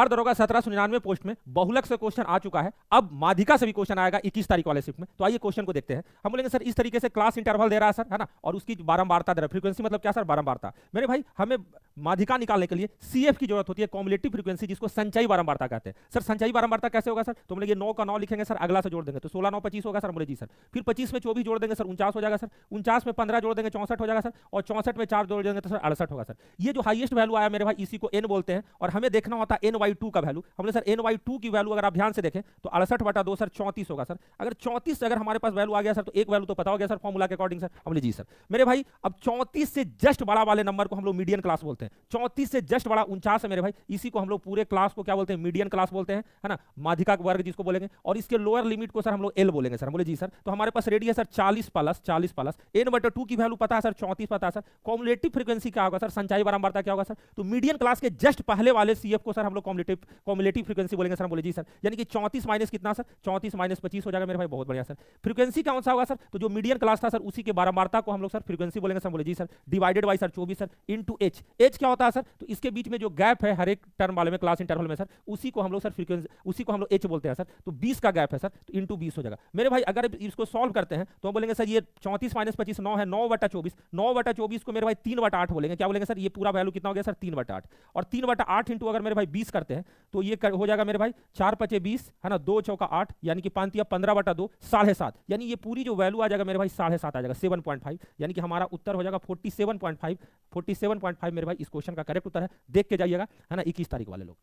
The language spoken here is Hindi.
दरोगा 1799 पोस्ट में बहुलक से क्वेश्चन आ चुका है। अब माध्यिका से भी क्वेश्चन आएगा 21 तारीख वाले शिफ्ट में। तो आइए क्वेश्चन को देखते हैं। हम बोलेंगे सर इस तरीके से क्लास इंटरवल दे रहा है सर, है ना, और उसकी बारंबारता दे रहा है। फ्रीक्वेंसी मतलब क्या सर? बारंबारता। मेरे भाई हमें माध्यिका निकालने के लिए सीएफ की जरूरत होती है, कॉम्युलेटिव फ्रीक्वेंसी, जिसको संचयी बारंबारता कहते हैं। सर संचयी बारंबारता कैसे होगा सर? तो बोलेंगे 9 का 9 लिखेंगे सर, अगला से जोड़ देंगे तो 16 9 25 होगा सर। बोले जी सर। फिर 25 में 24 जोड़ देंगे सर, 49 हो जाएगा सर। 49 में 15 जोड़ देंगे 64 हो जाएगा सर। और 64 में 4 जोड़ देंगे तो सर 68 होगा सर। ये जो हाईएस्ट वैल्यू आया मेरे भाई, इसी को n बोलते हैं। और हमें देखना होता है ny2 का वैल्यू। हमने सर ny2 की वैल्यू अगर आप ध्यान से देखें तो 68/2 सर 34 होगा सर। अगर 34 अगर हमारे पास वैल्यू आ गया सर तो एक वैल्यू तो पता हो गया सर फॉर्मूला के अकॉर्डिंग सर। हमने जी सर। मेरे भाई अब 34 से जस्ट बड़ा वाले नंबर को हम लोग मीडियन क्लास बोलते हैं। 34 से जस्ट बड़ा 49 है मेरे भाई, इसी को हम लोग पूरे क्लास को क्या बोलते हैं? मीडियन क्लास बोलते हैं, है ना, माध्यिका वर्ग जिसको बोलेंगे। और इसके लोअर लिमिट को सर हम लोग एल बोलेंगे सर। बोले जी सर। तो हमारे पास रेडी है सर 40 प्लस n/2 की वैल्यू पता है सर 34 पता है सर। कॉम्युलेटिव फ्रीक्वेंसी क्या होगा सर? संचयी बारंबारता क्या होगा सर? तो मीडियन क्लास के जस्ट पहले वाले सीएफ को सर हम लोग कॉम्युलेटिव फ्रीक्वेंसी बोलेंगे सर। बोले जी सर। यानी कि 34 माइनस कितना सर? 34 माइनस 25 हो जाएगा मेरे भाई। बहुत बढ़िया सर। फ्रीक्वेंसी कौन सा होगा सर? तो जो मीडियन क्लास था सर उसी के बारंबारता को हम लोग सर फ्रीक्वेंसी बोलेंगे सर। बोले जी sir. Divided by sir 24 sir into H. H क्या होता है सर? तो इसके बीच में जो गैप है हर एक टर्म वाले में क्लास इंटरवल में सर, उसी को हम लोग सर फ्रीक्वेंसी, उसी को हम लोग एच बोलते हैं सर। तो 20 का गैप है सर, तो इंटू 20 हो जाएगा मेरे भाई। अगर इसको सॉल्व करते हैं तो हम बोलेंगे सर ये 34 माइनस 25 9 है, 9/24। 9/24 को मेरे भाई 3/8 बोलेंगे। क्या बोलेंगे सर? ये पूरा वैल्यू कितना हो गया सर? 3/8। और 3/8 इंटू अगर मेरे भाई 20 करते हैं तो ये हो जाएगा मेरे भाई 4×5 20, है ना, 2 चौका 8, यानी कि 5 15/2 7.5। यानी ये पूरी जो वैल्यू आ जाएगा मेरे भाई 7.5 आ जाएगा, 7.5। यानी कि हमारा उत्तर हो जाएगा 47.5 मेरे भाई। इस क्वेश्चन का करेक्ट उत्तर है। देख के जाइएगा, है ना, 21 तारीख वाले लोग।